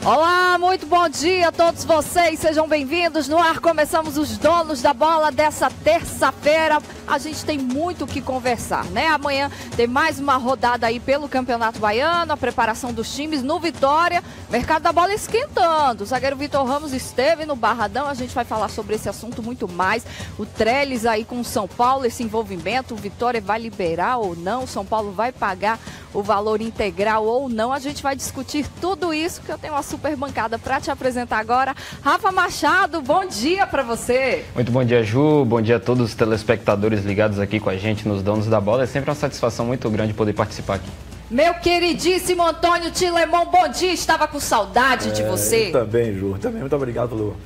Olá, muito bom dia a todos vocês, sejam bem-vindos. No ar começamos os Donos da Bola dessa terça-feira. A gente tem muito o que conversar, né? Amanhã tem mais uma rodada aí pelo Campeonato Baiano, a preparação dos times no Vitória. Mercado da bola esquentando. O zagueiro Vitor Ramos esteve no Barradão, a gente vai falar sobre esse assunto muito mais. O Trellis aí com o São Paulo, esse envolvimento, o Vitória vai liberar ou não, o São Paulo vai pagar o valor integral ou não. A gente vai discutir tudo isso, que eu tenho uma super bancada para te apresentar agora. Rafa Machado, bom dia para você. Muito bom dia, Ju. Bom dia a todos os telespectadores ligados aqui com a gente nos Donos da Bola. É sempre uma satisfação muito grande poder participar aqui. Meu queridíssimo Antônio Tilemon, bom dia. Estava com saudade de você. Eu também, Ju. Também muito obrigado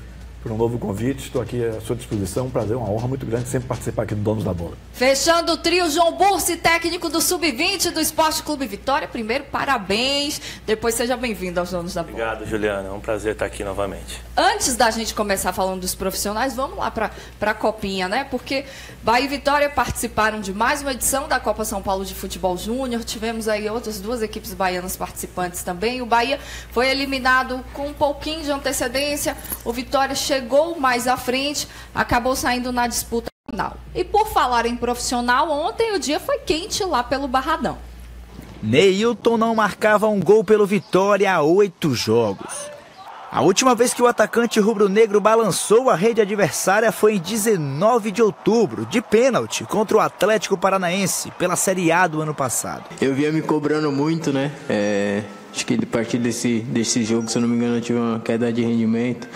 por um novo convite. Estou aqui à sua disposição. Um prazer, uma honra muito grande sempre participar aqui do Donos da Bola. Fechando o trio, João Bursi, técnico do Sub-20 do Esporte Clube Vitória. Primeiro, parabéns. Depois, seja bem-vindo aos Donos da Bola. Obrigado, Juliana. É um prazer estar aqui novamente. Antes da gente começar falando dos profissionais, vamos lá para a Copinha, né? Porque Bahia e Vitória participaram de mais uma edição da Copa São Paulo de Futebol Júnior. Tivemos aí outras duas equipes baianas participantes também. O Bahia foi eliminado com um pouquinho de antecedência. O Vitória chegou mais à frente, acabou saindo na disputa final. E por falar em profissional, ontem o dia foi quente lá pelo Barradão. Neilton não marcava um gol pelo Vitória há 8 jogos. A última vez que o atacante rubro-negro balançou a rede adversária foi em 19 de outubro, de pênalti, contra o Atlético Paranaense, pela Série A do ano passado. Eu vinha me cobrando muito, né? Acho que a partir desse jogo, se eu não me engano, eu tive uma queda de rendimento.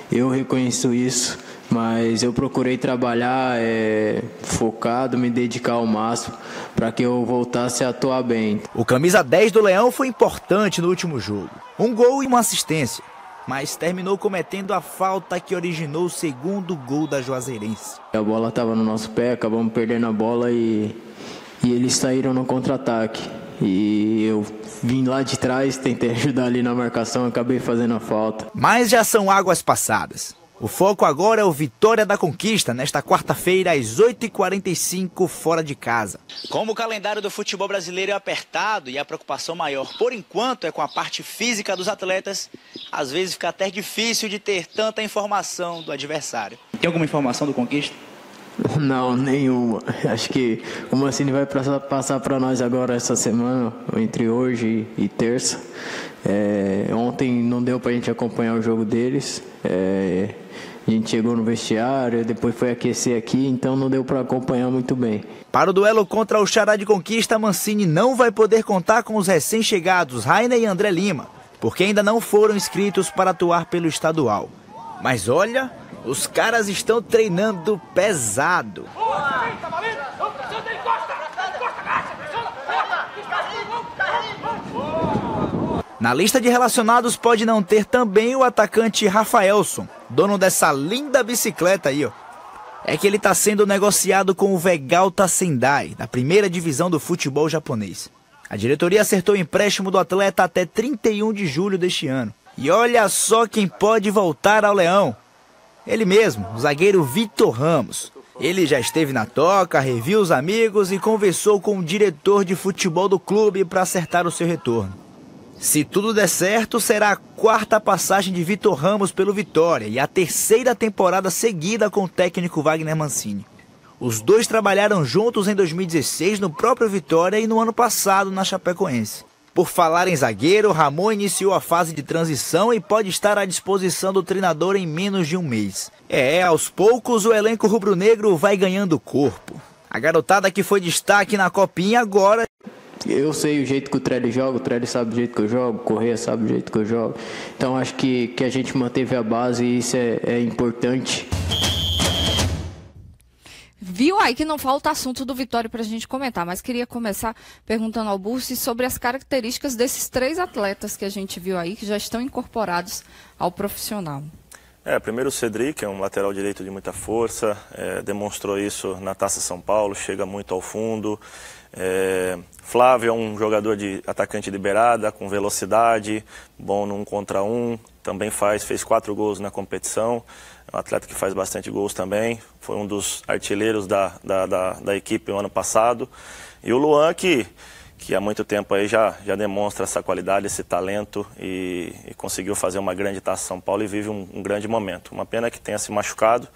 Eu reconheço isso, mas eu procurei trabalhar focado, me dedicar ao máximo para que eu voltasse a atuar bem. O camisa 10 do Leão foi importante no último jogo. Um gol e uma assistência, mas terminou cometendo a falta que originou o segundo gol da Juazeirense. A bola estava no nosso pé, acabamos perdendo a bola e eles saíram no contra-ataque. E eu vim lá de trás, tentei ajudar ali na marcação, acabei fazendo a falta. Mas já são águas passadas. O foco agora é o Vitória da Conquista, nesta quarta-feira, às 8h45, fora de casa. Como o calendário do futebol brasileiro é apertado e a preocupação maior, por enquanto, é com a parte física dos atletas, às vezes fica até difícil de ter tanta informação do adversário. Tem alguma informação do Conquista? Não, nenhuma. Acho que o Mancini vai passar para nós agora essa semana, entre hoje e terça. Ontem não deu para a gente acompanhar o jogo deles. A gente chegou no vestiário, depois foi aquecer aqui, então não deu para acompanhar muito bem. Para o duelo contra o Xará de Conquista, Mancini não vai poder contar com os recém-chegados Rainer e André Lima, porque ainda não foram inscritos para atuar pelo estadual. Mas olha, os caras estão treinando pesado. Na lista de relacionados pode não ter também o atacante Rafaelson, dono dessa linda bicicleta aí, ó. É que ele está sendo negociado com o Vegalta Sendai, da primeira divisão do futebol japonês. A diretoria acertou o empréstimo do atleta até 31 de julho deste ano. E olha só quem pode voltar ao Leão. Ele mesmo, o zagueiro Vitor Ramos. Ele já esteve na toca, reviu os amigos e conversou com o diretor de futebol do clube para acertar o seu retorno. Se tudo der certo, será a 4ª passagem de Vitor Ramos pelo Vitória e a 3ª temporada seguida com o técnico Wagner Mancini. Os dois trabalharam juntos em 2016 no próprio Vitória e no ano passado na Chapecoense. Por falar em zagueiro, Ramon iniciou a fase de transição e pode estar à disposição do treinador em menos de um mês. Aos poucos o elenco rubro-negro vai ganhando corpo. A garotada que foi destaque na Copinha agora... Eu sei o jeito que o Trellis joga, o Trellis sabe o jeito que eu jogo, o Correia sabe o jeito que eu jogo. Então acho que a gente manteve a base e isso é importante. Viu aí que não falta assunto do Vitória para a gente comentar, mas queria começar perguntando ao Bursi sobre as características desses 3 atletas que a gente viu aí, que já estão incorporados ao profissional. Primeiro o Cedric, é um lateral direito de muita força, demonstrou isso na Taça São Paulo, chega muito ao fundo. Flávio é um jogador de atacante de beirada, com velocidade, bom no 1 contra 1, também fez 4 gols na competição. É um atleta que faz bastante gols também, foi um dos artilheiros da equipe no ano passado. E o Luan, que que há muito tempo aí já demonstra essa qualidade, esse talento e conseguiu fazer uma grande Taça São Paulo e vive um grande momento. Uma pena que tenha se machucado,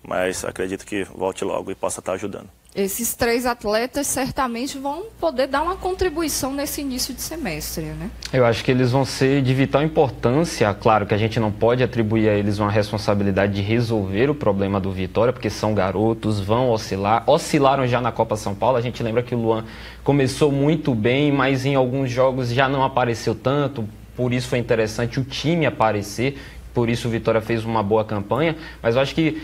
mas acredito que volte logo e possa estar ajudando. Esses 3 atletas certamente vão poder dar uma contribuição nesse início de semestre, né? Eu acho que eles vão ser de vital importância. Claro que a gente não pode atribuir a eles uma responsabilidade de resolver o problema do Vitória, porque são garotos, vão oscilar. Oscilaram já na Copa São Paulo. A gente lembra que o Luan começou muito bem, mas em alguns jogos já não apareceu tanto. Por isso foi interessante o time aparecer. Por isso o Vitória fez uma boa campanha, mas eu acho que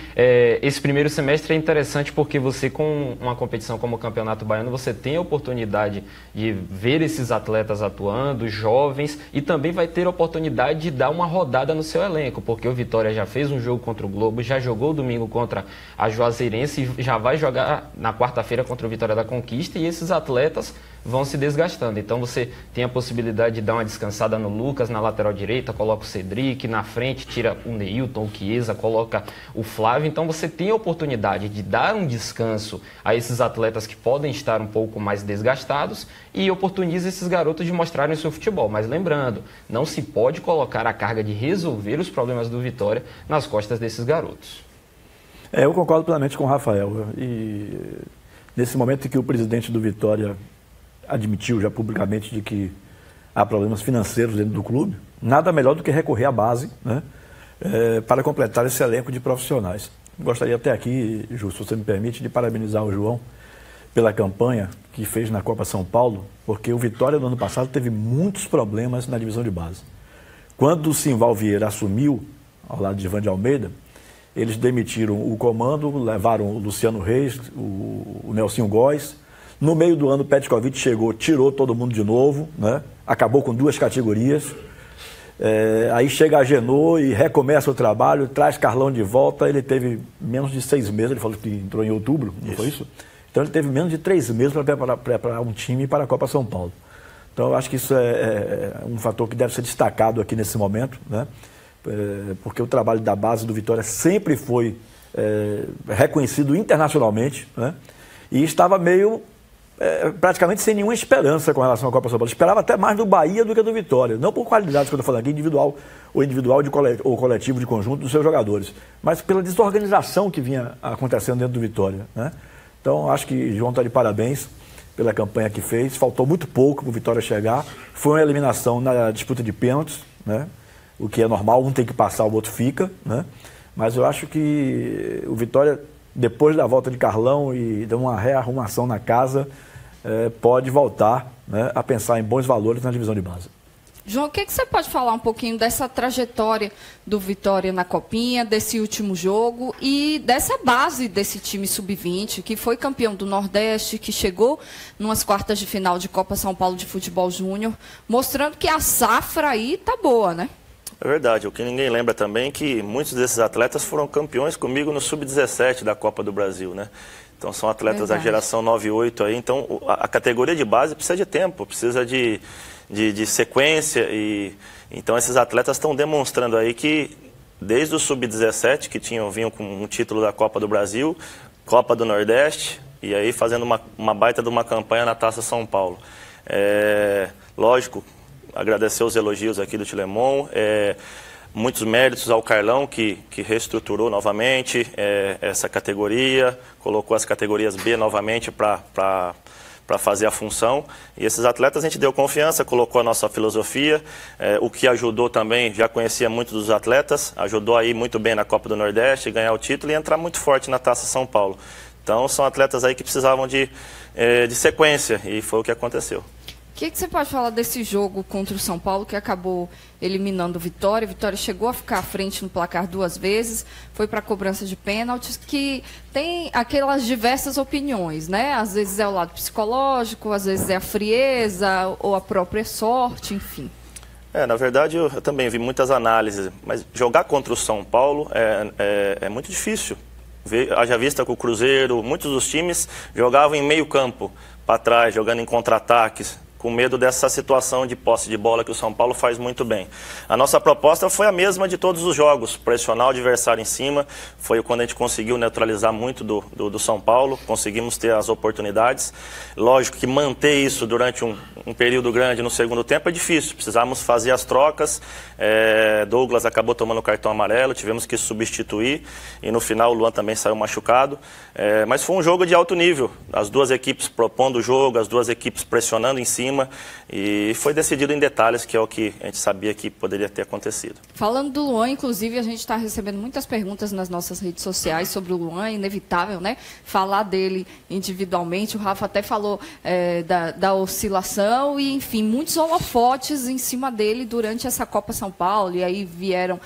esse primeiro semestre é interessante porque você, com uma competição como o Campeonato Baiano, você tem a oportunidade de ver esses atletas atuando, jovens, e também vai ter a oportunidade de dar uma rodada no seu elenco, porque o Vitória já fez um jogo contra o Globo, já jogou domingo contra a Juazeirense e já vai jogar na quarta-feira contra o Vitória da Conquista, e esses atletas vão se desgastando. Então você tem a possibilidade de dar uma descansada no Lucas, na lateral direita, coloca o Cedric, na frente tira o Neilton, o Chiesa, coloca o Flávio. Então você tem a oportunidade de dar um descanso a esses atletas que podem estar um pouco mais desgastados e oportuniza esses garotos de mostrarem o seu futebol. Mas lembrando, não se pode colocar a carga de resolver os problemas do Vitória nas costas desses garotos. Eu concordo plenamente com o Rafael. E nesse momento em que o presidente do Vitória admitiu já publicamente de que há problemas financeiros dentro do clube, nada melhor do que recorrer à base, né, para completar esse elenco de profissionais. Gostaria até aqui, Ju, se você me permite, de parabenizar o João pela campanha que fez na Copa São Paulo, porque o Vitória no ano passado teve muitos problemas na divisão de base. Quando o Simval Vieira assumiu, ao lado de Ivan de Almeida, eles demitiram o comando, levaram o Luciano Reis, o Nelsinho Góes. No meio do ano, o Petkovic chegou, tirou todo mundo de novo, né? Acabou com 2 categorias. Aí chega a Genô e recomeça o trabalho, traz Carlão de volta. Ele teve menos de 6 meses, ele falou que entrou em outubro, não foi isso? Então ele teve menos de 3 meses para preparar um time para a Copa São Paulo. Então eu acho que isso é um fator que deve ser destacado aqui nesse momento, né? Porque o trabalho da base do Vitória sempre foi reconhecido internacionalmente, né? E estava meio praticamente sem nenhuma esperança com relação à Copa São Paulo. Esperava até mais do Bahia do que do Vitória. Não por qualidade que eu estou falando aqui, individual ou coletivo de conjunto dos seus jogadores, mas pela desorganização que vinha acontecendo dentro do Vitória, né? Então, acho que João está de parabéns pela campanha que fez. Faltou muito pouco para o Vitória chegar. Foi uma eliminação na disputa de pênaltis, né? O que é normal, um tem que passar, o outro fica, né? Mas eu acho que o Vitória, depois da volta de Carlão e de uma rearrumação na casa, pode voltar, né, a pensar em bons valores na divisão de base. João, o que você pode falar um pouquinho dessa trajetória do Vitória na Copinha, desse último jogo e dessa base desse time sub-20, que foi campeão do Nordeste, que chegou numas quartas de final de Copa São Paulo de Futebol Júnior, mostrando que a safra aí tá boa, né? É verdade. O que ninguém lembra também é que muitos desses atletas foram campeões comigo no Sub-17 da Copa do Brasil, né? Então são atletas da geração 9-8 aí. Então a categoria de base precisa de tempo, precisa de sequência. Então esses atletas estão demonstrando aí que desde o Sub-17, que vinham com um título da Copa do Brasil, Copa do Nordeste, e aí fazendo uma baita de uma campanha na Taça São Paulo. Lógico, agradecer os elogios aqui do Tilemon, muitos méritos ao Carlão, que reestruturou novamente essa categoria, colocou as categorias B novamente para fazer a função. E esses atletas a gente deu confiança, colocou a nossa filosofia, o que ajudou também, já conhecia muito dos atletas, ajudou a ir muito bem na Copa do Nordeste, ganhar o título e entrar muito forte na Taça São Paulo. Então são atletas aí que precisavam de sequência e foi o que aconteceu. O que você pode falar desse jogo contra o São Paulo, que acabou eliminando o Vitória? Vitória chegou a ficar à frente no placar 2 vezes, foi para a cobrança de pênaltis, que tem aquelas diversas opiniões, né? Às vezes é o lado psicológico, às vezes é a frieza ou a própria sorte, enfim. Na verdade, eu também vi muitas análises, mas jogar contra o São Paulo é muito difícil. Haja vista que o Cruzeiro, muitos dos times jogavam em meio campo, para trás, jogando em contra-ataques. com medo dessa situação de posse de bola que o São Paulo faz muito bem. A nossa proposta foi a mesma de todos os jogos, pressionar o adversário em cima, foi quando a gente conseguiu neutralizar muito do São Paulo, conseguimos ter as oportunidades. Lógico que manter isso durante um período grande no segundo tempo é difícil, precisávamos fazer as trocas, Douglas acabou tomando cartão amarelo, tivemos que substituir e no final o Luan também saiu machucado, mas foi um jogo de alto nível, as duas equipes propondo o jogo, as duas equipes pressionando em cima, e foi decidido em detalhes, que é o que a gente sabia que poderia ter acontecido. Falando do Luan, inclusive, a gente está recebendo muitas perguntas nas nossas redes sociais sobre o Luan, é inevitável, né? Falar dele individualmente, o Rafa até falou da oscilação e, enfim, muitos holofotes em cima dele durante essa Copa São Paulo, e aí vieram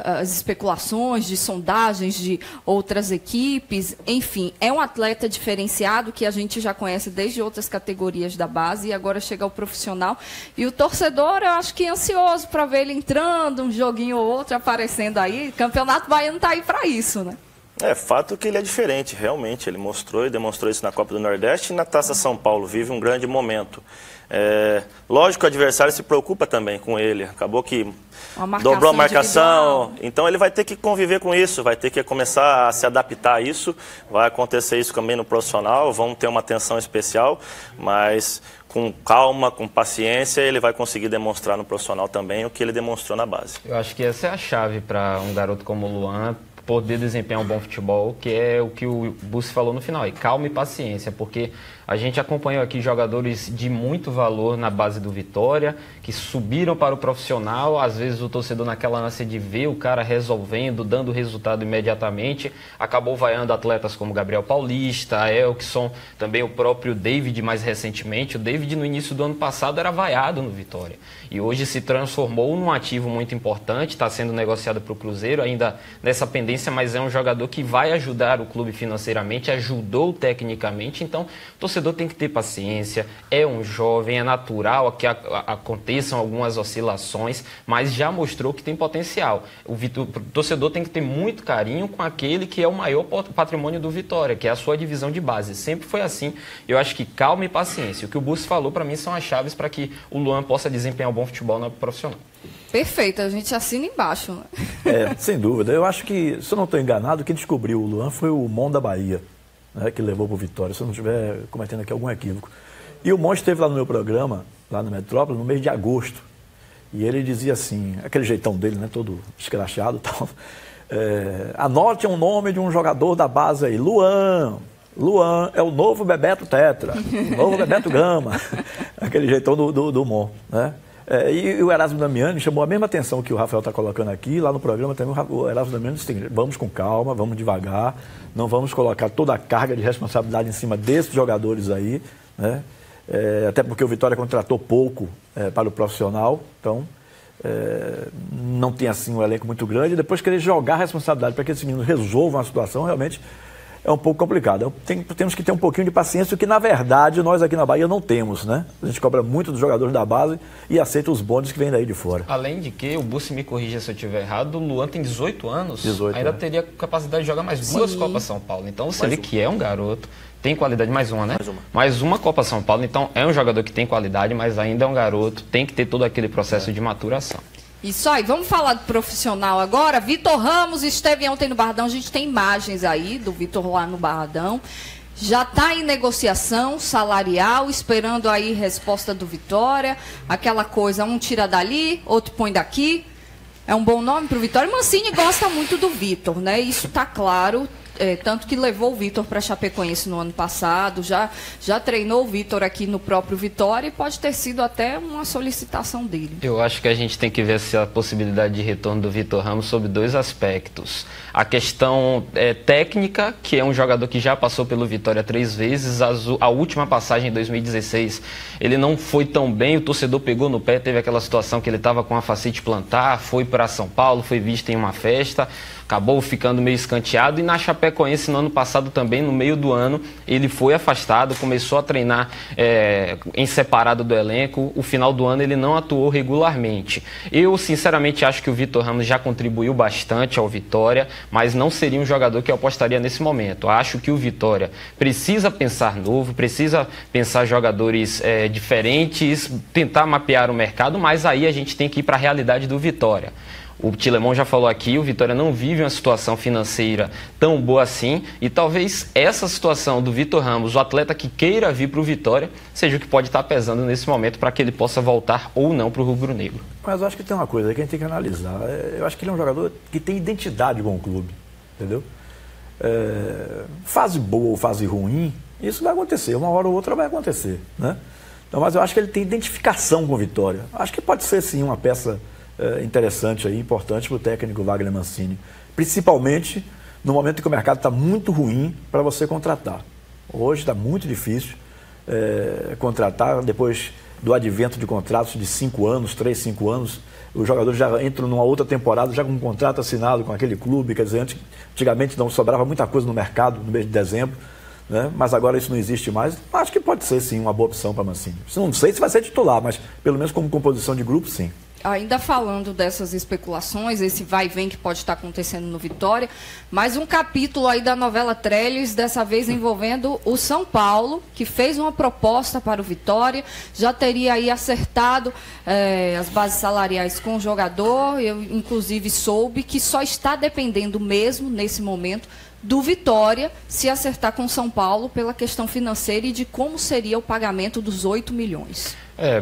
as especulações de sondagens de outras equipes, enfim, é um atleta diferenciado que a gente já conhece desde outras categorias da base e agora chega ao profissional. E o torcedor, eu acho que é ansioso para ver ele entrando, um joguinho ou outro aparecendo aí. Campeonato Baiano está aí para isso, né? É fato que ele é diferente, realmente. Ele mostrou e demonstrou isso na Copa do Nordeste e na Taça São Paulo. Vive um grande momento. Lógico que o adversário se preocupa também com ele. Acabou que dobrou a marcação. Então ele vai ter que conviver com isso, vai ter que começar a se adaptar a isso. Vai acontecer isso também no profissional, vão ter uma atenção especial, mas com calma, com paciência, ele vai conseguir demonstrar no profissional também o que ele demonstrou na base. Eu acho que essa é a chave para um garoto como o Luan poder desempenhar um bom futebol, que é o que o Bussi falou no final, calma e paciência, porque a gente acompanhou aqui jogadores de muito valor na base do Vitória, que subiram para o profissional, às vezes o torcedor naquela ânsia de ver o cara resolvendo, dando resultado imediatamente, acabou vaiando atletas como Gabriel Paulista, Elkson, também o próprio David mais recentemente. O David no início do ano passado era vaiado no Vitória e hoje se transformou num ativo muito importante, está sendo negociado para o Cruzeiro, ainda nessa pendência, mas é um jogador que vai ajudar o clube financeiramente, ajudou tecnicamente, então o torcedor tem que ter paciência, é um jovem, é natural que aconteçam algumas oscilações, mas já mostrou que tem potencial. O torcedor tem que ter muito carinho com aquele que é o maior patrimônio do Vitória, que é a sua divisão de base. Sempre foi assim. Eu acho que calma e paciência. O que o Bussi falou, para mim, são as chaves para que o Luan possa desempenhar um bom futebol no profissional. Perfeito, a gente assina embaixo. Né? Sem dúvida. Eu acho que, se eu não estou enganado, quem descobriu o Luan foi o Mon da Bahia, né, que levou para o Vitória, se eu não estiver cometendo aqui algum equívoco. E o Mon esteve lá no meu programa, lá no Metrópole, no mês de agosto. E ele dizia assim, aquele jeitão dele, né, todo escrachado e tal. Anote um nome de um jogador da base aí, Luan. Luan é o novo Bebeto Tetra, o novo Bebeto Gama. Aquele jeitão do Mon, né? E o Erasmo Damiani chamou a mesma atenção que o Rafael está colocando aqui, lá no programa também o Erasmo Damiani disse, vamos com calma, vamos devagar, não vamos colocar toda a carga de responsabilidade em cima desses jogadores aí, né? Até porque o Vitória contratou pouco para o profissional, então não tem assim um elenco muito grande, e depois querer jogar a responsabilidade para que esses meninos resolvam a situação, realmente é um pouco complicado. Temos que ter um pouquinho de paciência, o que na verdade nós aqui na Bahia não temos, né? A gente cobra muito dos jogadores da base e aceita os bônus que vêm daí de fora. Além de que, o Bussi me corrija se eu estiver errado, o Luan tem 18 anos, 18, ainda teria capacidade de jogar mais duas Copas São Paulo. Então você vê que é um garoto, tem qualidade, mais uma, né? Mais uma Copa São Paulo, então é um jogador que tem qualidade, mas ainda é um garoto, tem que ter todo aquele processo de maturação. Isso aí, vamos falar do profissional agora. Vitor Ramos esteve ontem no Barradão, a gente tem imagens aí do Vitor lá no Barradão. Já está em negociação salarial, esperando aí resposta do Vitória. Aquela coisa, um tira dali, outro põe daqui. É um bom nome para o Vitória. Mancini gosta muito do Vitor, né? Isso está claro. Tanto que levou o Vitor para Chapecoense no ano passado, já treinou o Vitor aqui no próprio Vitória e pode ter sido até uma solicitação dele. Eu acho que a gente tem que ver a possibilidade de retorno do Vitor Ramos sob dois aspectos. A questão técnica, que é um jogador que já passou pelo Vitória 3 vezes, a última passagem em 2016 ele não foi tão bem, o torcedor pegou no pé, teve aquela situação que ele estava com a fascite plantar, foi para São Paulo, foi visto em uma festa. acabou ficando meio escanteado. E na Chapecoense, no ano passado também, no meio do ano, ele foi afastado, começou a treinar em separado do elenco. O final do ano ele não atuou regularmente. Eu, sinceramente, acho que o Vitor Ramos já contribuiu bastante ao Vitória, mas não seria um jogador que eu apostaria nesse momento. Acho que o Vitória precisa pensar novo, precisa pensar jogadores diferentes, tentar mapear o mercado, mas aí a gente tem que ir para a realidade do Vitória. O Tilemon já falou aqui, o Vitória não vive uma situação financeira tão boa assim, e talvez essa situação do Vitor Ramos, o atleta que queira vir para o Vitória, seja o que pode estar pesando nesse momento para que ele possa voltar ou não para o rubro-negro. Mas eu acho que tem uma coisa que a gente tem que analisar. Eu acho que ele é um jogador que tem identidade com o clube, entendeu? Fase boa ou fase ruim, isso vai acontecer, uma hora ou outra vai acontecer, né? Então, mas eu acho que ele tem identificação com o Vitória. Acho que pode ser sim uma peça interessante aí, importante para o técnico Wagner Mancini, principalmente no momento em que o mercado está muito ruim para você contratar. Hoje está muito difícil contratar, depois do advento de contratos de 5 anos, 3, 5 anos, os jogadores já entram numa outra temporada já com um contrato assinado com aquele clube, quer dizer, antigamente não sobrava muita coisa no mercado no mês de dezembro, né? Mas agora isso não existe mais. Acho que pode ser sim uma boa opção para Mancini. Não sei se vai ser titular, mas pelo menos como composição de grupo, sim. Ainda falando dessas especulações, esse vai e vem que pode estar acontecendo no Vitória, mais um capítulo aí da novela Trellis, dessa vez envolvendo o São Paulo, que fez uma proposta para o Vitória, já teria aí acertado as bases salariais com o jogador. Eu, inclusive, soube que só está dependendo mesmo, nesse momento, do Vitória se acertar com o São Paulo pela questão financeira e de como seria o pagamento dos 8 milhões.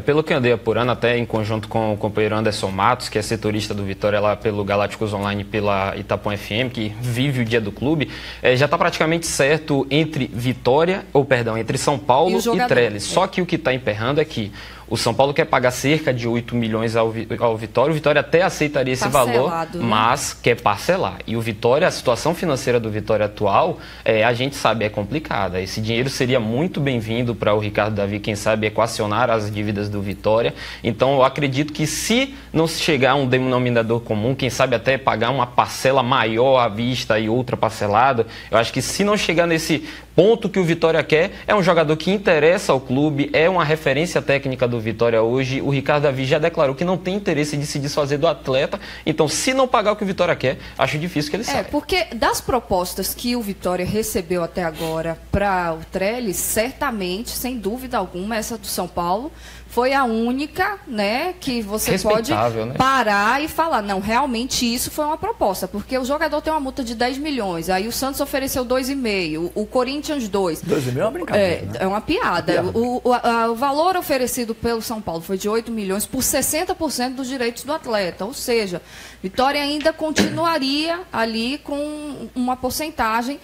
Pelo que andei apurando, até em conjunto com o companheiro Anderson Matos, que é setorista do Vitória lá pelo Galácticos Online, pela Itapuã FM, que vive o dia do clube, já está praticamente certo entre entre São Paulo e Trellis. Só que o que está emperrando é que o São Paulo quer pagar cerca de 8 milhões ao Vitória. O Vitória até aceitaria esse valor, né? Mas quer parcelar. E o Vitória, a situação financeira do Vitória atual, a gente sabe, é complicada. Esse dinheiro seria muito bem-vindo para o Ricardo Davi, quem sabe, equacionar as dívidas do Vitória. Então, eu acredito que se não chegar a um denominador comum, quem sabe até pagar uma parcela maior à vista e outra parcelada, eu acho que se não chegar nesse ponto que o Vitória quer, é um jogador que interessa ao clube, é uma referência técnica do Vitória hoje. O Ricardo Davi já declarou que não tem interesse de se desfazer do atleta, então se não pagar o que o Vitória quer, acho difícil que ele saia. Porque das propostas que o Vitória recebeu até agora para o Trellis, certamente, sem dúvida alguma, essa do São Paulo foi a única, né, que você pode parar e falar, não, realmente isso foi uma proposta, porque o jogador tem uma multa de 10 milhões, aí o Santos ofereceu 2,5, o Corinthians 2. 2,5 é uma brincadeira, né? É uma piada. O valor oferecido pelo São Paulo foi de 8 milhões por 60% dos direitos do atleta, ou seja, Vitória ainda continuaria ali com uma porcentagem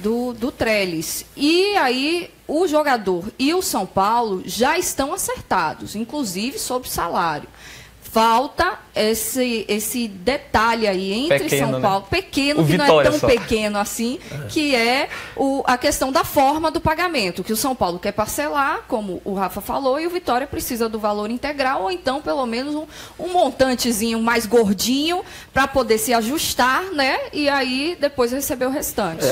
do Trellis. E aí o jogador e o São Paulo já estão acertados, inclusive sobre salário. Falta esse detalhe aí entre São Paulo, pequeno, que não é tão pequeno assim, que é a questão da forma do pagamento, que o São Paulo quer parcelar, como o Rafa falou, e o Vitória precisa do valor integral, ou então pelo menos um montantezinho mais gordinho para poder se ajustar, né? E aí depois receber o restante.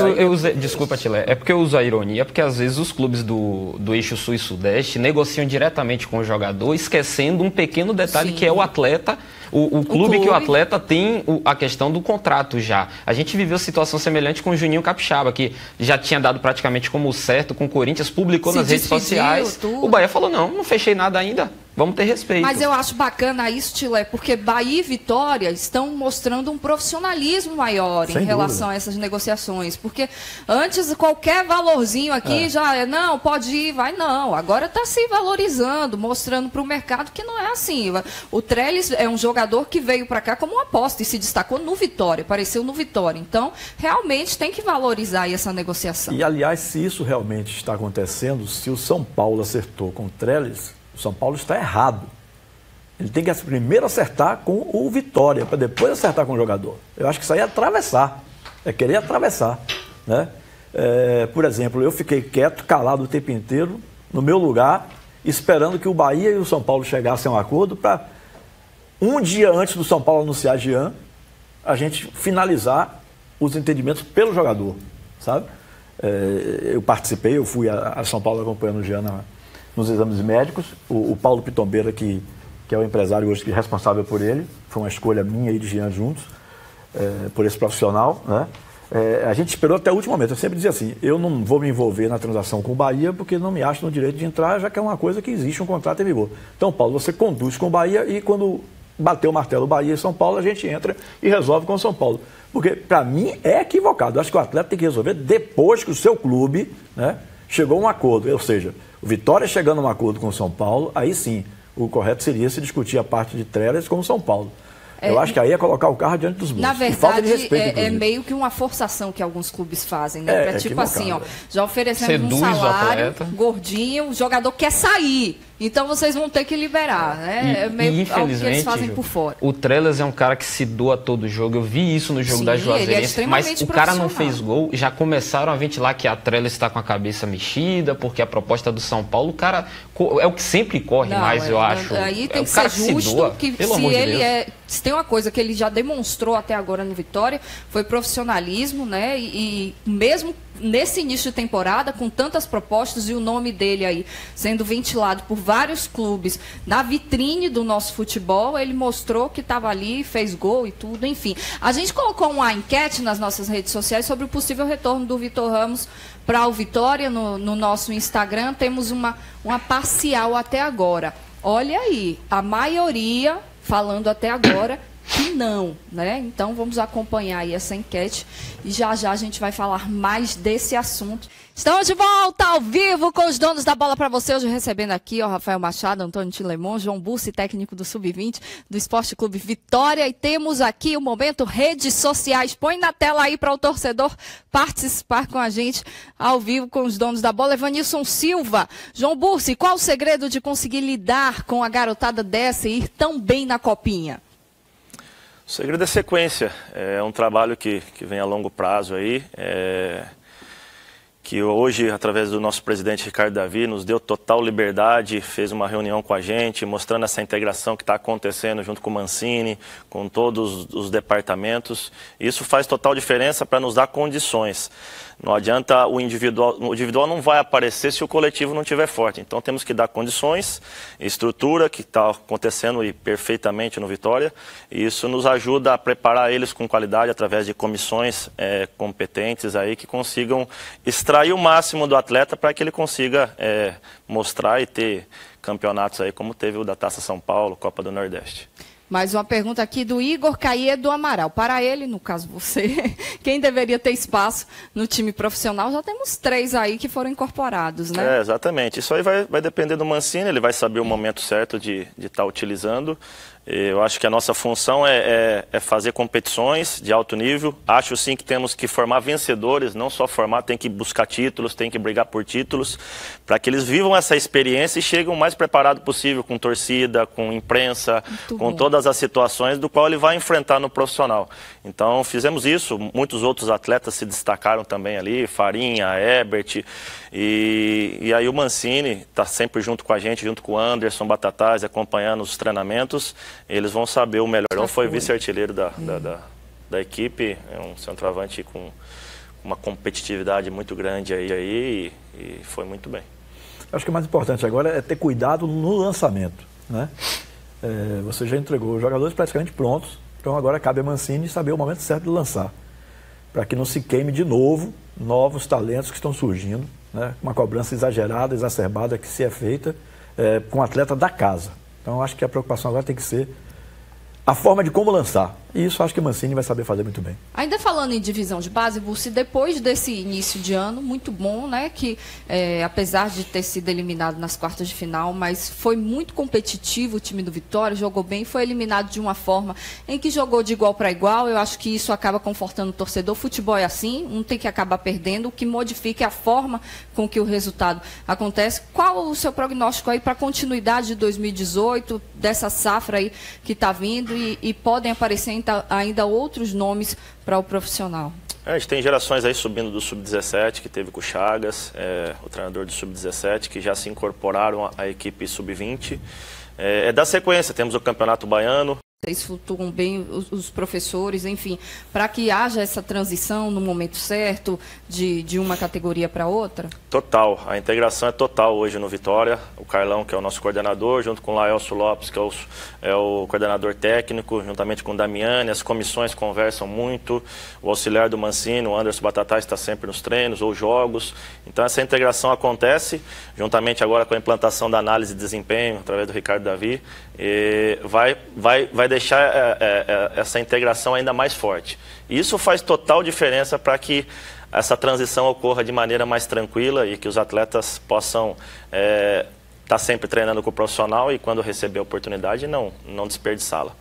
Desculpa, Tilé, é porque eu uso a ironia, porque às vezes os clubes do eixo sul e sudeste negociam diretamente com o jogador, esquecendo um pequeno detalhe. Sim. Que é o atleta, o clube que o atleta tem a questão do contrato já. A gente viveu situação semelhante com o Juninho Capixaba, que já tinha dado praticamente como certo com o Corinthians, publicou nas redes sociais. O Bahia falou, não fechei nada ainda. Vamos ter respeito. Mas eu acho bacana isso, Tilé, porque Bahia e Vitória estão mostrando um profissionalismo maior em relação a essas negociações. Porque antes, qualquer valorzinho aqui já não, pode ir, vai não. Agora está se valorizando, mostrando para o mercado que não é assim. O Trellis é um jogador que veio para cá como uma aposta e se destacou no Vitória, apareceu no Vitória. Então, realmente tem que valorizar aí essa negociação. E, aliás, se isso realmente está acontecendo, se o São Paulo acertou com o Trellis, o São Paulo está errado. Ele tem que primeiro acertar com o Vitória, para depois acertar com o jogador. Eu acho que isso aí é atravessar, é querer atravessar, né? Por exemplo, eu fiquei quieto, calado o tempo inteiro, no meu lugar, esperando que o Bahia e o São Paulo chegassem a um acordo para, um dia antes do São Paulo anunciar Jean, a gente finalizar os entendimentos pelo jogador, sabe? Eu participei, eu fui a São Paulo acompanhando o Jean nos exames médicos. O Paulo Pitombeira, que é o empresário hoje responsável por ele, foi uma escolha minha e de Jean juntos, por esse profissional, né? A gente esperou até o último momento. Eu sempre dizia assim, eu não vou me envolver na transação com o Bahia porque não me acho no direito de entrar, já que é uma coisa que existe, um contrato em vigor. Então, Paulo, você conduz com o Bahia e quando bater o martelo Bahia e São Paulo, a gente entra e resolve com o São Paulo. Porque, para mim, é equivocado. Eu acho que o atleta tem que resolver depois que o seu clube, né, chegou a um acordo. Ou seja, o Vitória chegando a um acordo com o São Paulo, aí sim, o correto seria se discutir a parte de Trellis com o São Paulo. Eu acho que aí é colocar o carro diante dos bois. Na verdade, é meio que uma forçação que alguns clubes fazem, né? Tipo assim, ó, já oferecemos um salário gordinho, o jogador quer sair. Então vocês vão ter que liberar, né? É meio algo que eles fazem por fora. O Trellis é um cara que se doa todo jogo. Eu vi isso no jogo da Juazeirense, mas o cara não fez gol. Já começaram a ventilar que a Trellis está com a cabeça mexida, porque a proposta do São Paulo, o cara é o que sempre corre mais, eu acho. Aí tem que ser justo, que se ele se tem uma coisa que ele já demonstrou até agora no Vitória, foi profissionalismo, né? E mesmo nesse início de temporada, com tantas propostas e o nome dele aí sendo ventilado por vários clubes na vitrine do nosso futebol, ele mostrou que estava ali, fez gol e tudo, enfim. A gente colocou uma enquete nas nossas redes sociais sobre o possível retorno do Vitor Ramos para o Vitória no nosso Instagram. Temos uma parcial até agora. Olha aí, a maioria falando até agora que não, né? Então vamos acompanhar aí essa enquete e já a gente vai falar mais desse assunto. Estamos de volta ao vivo com os donos da bola para você, hoje recebendo aqui, ó, Rafael Machado, Antônio Tilemon, João Bussi, técnico do Sub-20 do Esporte Clube Vitória, e temos aqui o momento redes sociais. Põe na tela aí para o torcedor participar com a gente ao vivo com os donos da bola. Evanilson Silva, João Bussi, qual o segredo de conseguir lidar com a garotada dessa e ir tão bem na copinha? O segredo é sequência, é um trabalho que vem a longo prazo aí, que hoje, através do nosso presidente Ricardo Davi, nos deu total liberdade, fez uma reunião com a gente, mostrando essa integração que está acontecendo junto com o Mancini, com todos os departamentos. Isso faz total diferença para nos dar condições. Não adianta o individual não vai aparecer se o coletivo não estiver forte. Então temos que dar condições, estrutura, que está acontecendo perfeitamente no Vitória. E isso nos ajuda a preparar eles com qualidade através de comissões competentes aí que consigam extrair o máximo do atleta para que ele consiga mostrar e ter campeonatos aí como teve o da Taça São Paulo, Copa do Nordeste. Mais uma pergunta aqui do Igor Caiedo Amaral. Para ele, no caso você, quem deveria ter espaço no time profissional? Já temos 3 aí que foram incorporados, né? Exatamente. Isso aí vai depender do Mancini, ele vai saber o momento certo de estar utilizando. Eu acho que a nossa função é fazer competições de alto nível. Acho sim que temos que formar vencedores, não só formar, tem que buscar títulos, tem que brigar por títulos, para que eles vivam essa experiência e cheguem o mais preparado possível, com torcida, com imprensa, com todas as situações do qual ele vai enfrentar no profissional. Então fizemos isso, muitos outros atletas se destacaram também ali, Farinha, Herbert, e aí o Mancini está sempre junto com a gente, junto com o Anderson Batatais, acompanhando os treinamentos. Eles vão saber o melhor. Então foi vice-artilheiro da equipe, é um centroavante com uma competitividade muito grande aí e foi muito bem. Acho que o mais importante agora é ter cuidado no lançamento, né? Você já entregou os jogadores praticamente prontos, então agora cabe a Mancini saber o momento certo de lançar, para que não se queime de novo novos talentos que estão surgindo, né? Uma cobrança exagerada, exacerbada que se é feita com o atleta da casa. Então, acho que a preocupação agora tem que ser a forma de como lançar. E isso acho que o Mancini vai saber fazer muito bem. Ainda falando em divisão de base, Bussi, depois desse início de ano, muito bom, né? Que apesar de ter sido eliminado nas quartas de final, mas foi muito competitivo o time do Vitória, jogou bem, foi eliminado de uma forma em que jogou de igual para igual. Eu acho que isso acaba confortando o torcedor. Futebol é assim, um tem que acabar perdendo, o que modifica é a forma com que o resultado acontece. Qual o seu prognóstico aí para a continuidade de 2018, dessa safra aí que está vindo e podem aparecer ainda outros nomes para o profissional? A gente tem gerações aí subindo do Sub-17, que teve com o Chagas, o treinador do Sub-17, que já se incorporaram à equipe Sub-20. Da sequência, temos o Campeonato Baiano, vocês flutuam bem, os professores, enfim, para que haja essa transição no momento certo de uma categoria para outra? Total, a integração é total hoje no Vitória. O Carlão, que é o nosso coordenador, junto com o Laelso Lopes, que é o coordenador técnico, juntamente com o Damiani, as comissões conversam muito, o auxiliar do Mancini, o Anderson Batatai, está sempre nos treinos ou jogos. Então essa integração acontece, juntamente agora com a implantação da análise de desempenho, através do Ricardo Davi, e vai deixar essa integração ainda mais forte. E isso faz total diferença para que essa transição ocorra de maneira mais tranquila e que os atletas possam estar sempre treinando com o profissional e, quando receber a oportunidade, não desperdiçá-la.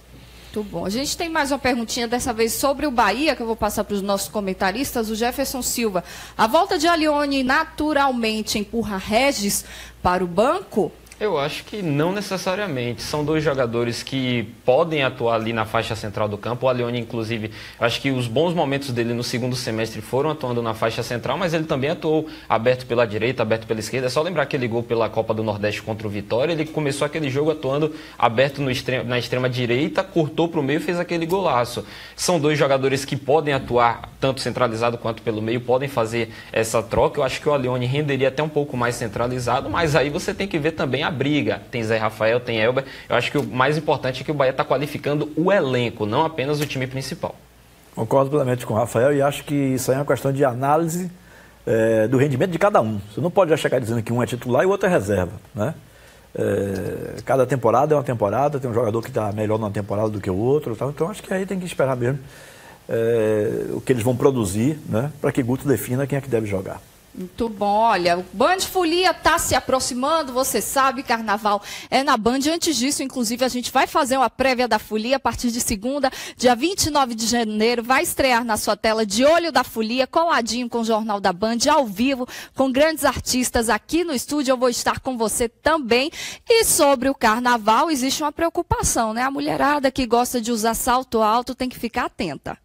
Muito bom. A gente tem mais uma perguntinha, dessa vez sobre o Bahia, que eu vou passar para os nossos comentaristas. O Jefferson Silva. A volta de Alione naturalmente empurra Regis para o banco? Eu acho que não necessariamente. São dois jogadores que podem atuar ali na faixa central do campo. O Alione, inclusive, eu acho que os bons momentos dele no segundo semestre foram atuando na faixa central, mas ele também atuou aberto pela direita, aberto pela esquerda. É só lembrar aquele gol pela Copa do Nordeste contra o Vitória. Ele começou aquele jogo atuando aberto na extrema direita, cortou para o meio e fez aquele golaço. São dois jogadores que podem atuar tanto centralizado quanto pelo meio, podem fazer essa troca. Eu acho que o Alione renderia até um pouco mais centralizado, mas aí você tem que ver também a briga. Tem Zé Rafael, tem Elber. Eu acho que o mais importante é que o Bahia está qualificando o elenco, não apenas o time principal. Concordo plenamente com o Rafael e acho que isso aí é uma questão de análise do rendimento de cada um. Você não pode já chegar dizendo que um é titular e o outro é reserva, né? Cada temporada é uma temporada, tem um jogador que está melhor numa temporada do que o outro, tá? Então acho que aí tem que esperar mesmo o que eles vão produzir, né? Para que Guto defina quem é que deve jogar. Muito bom, olha, o Band Folia está se aproximando, você sabe, Carnaval é na Band. Antes disso, inclusive, a gente vai fazer uma prévia da Folia a partir de segunda, dia 29 de janeiro, vai estrear na sua tela De Olho da Folia, coladinho com o Jornal da Band, ao vivo, com grandes artistas aqui no estúdio. Eu vou estar com você também. E sobre o Carnaval, existe uma preocupação, né? A mulherada que gosta de usar salto alto tem que ficar atenta.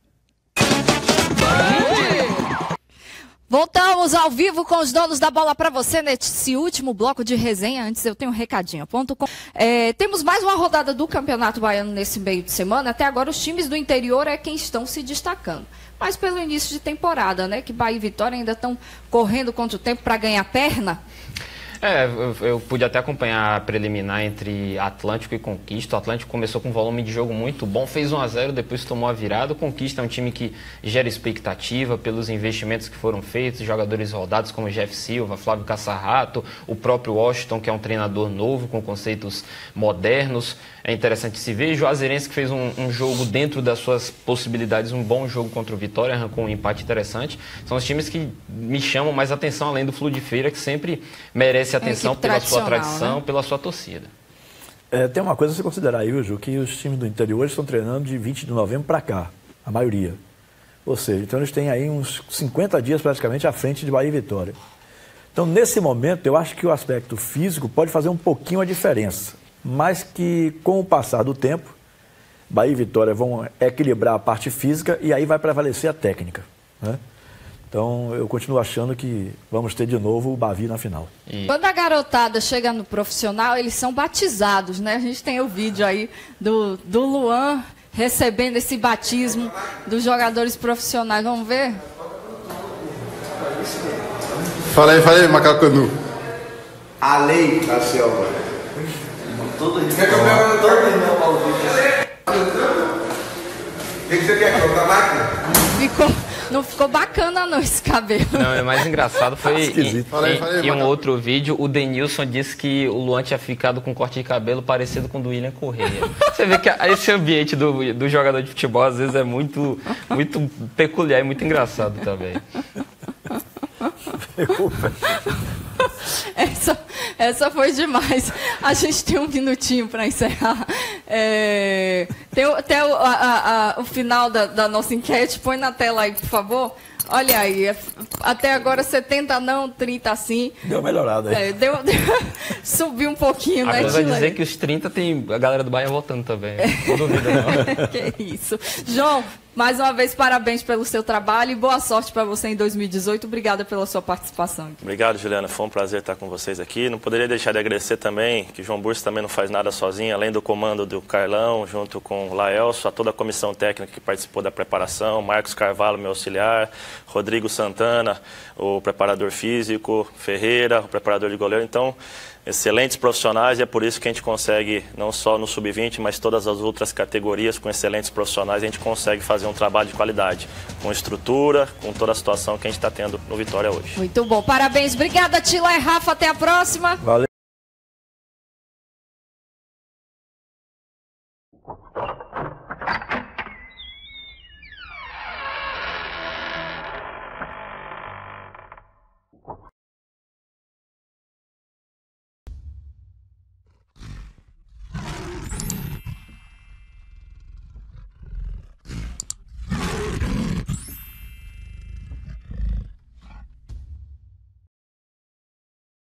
Voltamos ao vivo com os donos da bola para você nesse último bloco de resenha. Antes eu tenho um recadinho. Temos mais uma rodada do Campeonato Baiano nesse meio de semana. Até agora os times do interior é quem estão se destacando. Mas pelo início de temporada, né? Que Bahia e Vitória ainda estão correndo contra o tempo para ganhar perna. Eu pude até acompanhar a preliminar entre Atlântico e Conquista. O Atlântico começou com um volume de jogo muito bom, fez 1-0, depois tomou a virada. O Conquista é um time que gera expectativa pelos investimentos que foram feitos, jogadores rodados como Jeff Silva, Flávio Cassarrato, o próprio Washington, que é um treinador novo, com conceitos modernos. É interessante se ver. Juazeirense, que fez um jogo dentro das suas possibilidades, um bom jogo contra o Vitória, arrancou um empate interessante. São os times que me chamam mais atenção, além do Flu de Feira, que sempre merece atenção pela sua tradição, né? Pela sua torcida. Tem uma coisa a se considerar aí, Ju, que os times do interior estão treinando de 20 de novembro para cá, a maioria. Ou seja, então eles têm aí uns 50 dias praticamente à frente de Bahia e Vitória. Então, nesse momento, eu acho que o aspecto físico pode fazer um pouquinho a diferença, mas que com o passar do tempo, Bahia e Vitória vão equilibrar a parte física e aí vai prevalecer a técnica, né? Então, eu continuo achando que vamos ter de novo o Bavi na final. Quando a garotada chega no profissional, eles são batizados, né? A gente tem o vídeo aí do Luan recebendo esse batismo dos jogadores profissionais. Vamos ver? Fala aí, macaco nu. A lei da selva. Todo mundo. O que você quer? Colocar a máquina? Não ficou bacana não esse cabelo. Não, o mais engraçado foi em um outro vídeo, o Denilson disse que o Luan tinha ficado com um corte de cabelo parecido com o do William Correia. Você vê que esse ambiente do jogador de futebol às vezes é muito peculiar e muito engraçado também. Essa foi demais. A gente tem um minutinho para encerrar. Tem até o final da nossa enquete. Põe na tela aí, por favor. Olha aí, até agora 70 não, 30 sim. Deu uma melhorada aí. Subiu um pouquinho, né, Agora vai Chile? dizer que os 30 tem a galera do Bahia votando também. Não duvido, não. Que isso. João, mais uma vez, parabéns pelo seu trabalho e boa sorte para você em 2018. Obrigada pela sua participação. Obrigado, Juliana. Foi um prazer estar com vocês aqui. Não poderia deixar de agradecer também que João Burso também não faz nada sozinho, além do comando do Carlão, junto com o Laelso, a toda a comissão técnica que participou da preparação, Marcos Carvalho, meu auxiliar, Rodrigo Santana, o preparador físico, Ferreira, o preparador de goleiro. Então, excelentes profissionais, e é por isso que a gente consegue, não só no Sub-20, mas todas as outras categorias, com excelentes profissionais, a gente consegue fazer um trabalho de qualidade, com estrutura, com toda a situação que a gente está tendo no Vitória hoje. Muito bom, parabéns. Obrigada, Tila e Rafa. Até a próxima. Valeu.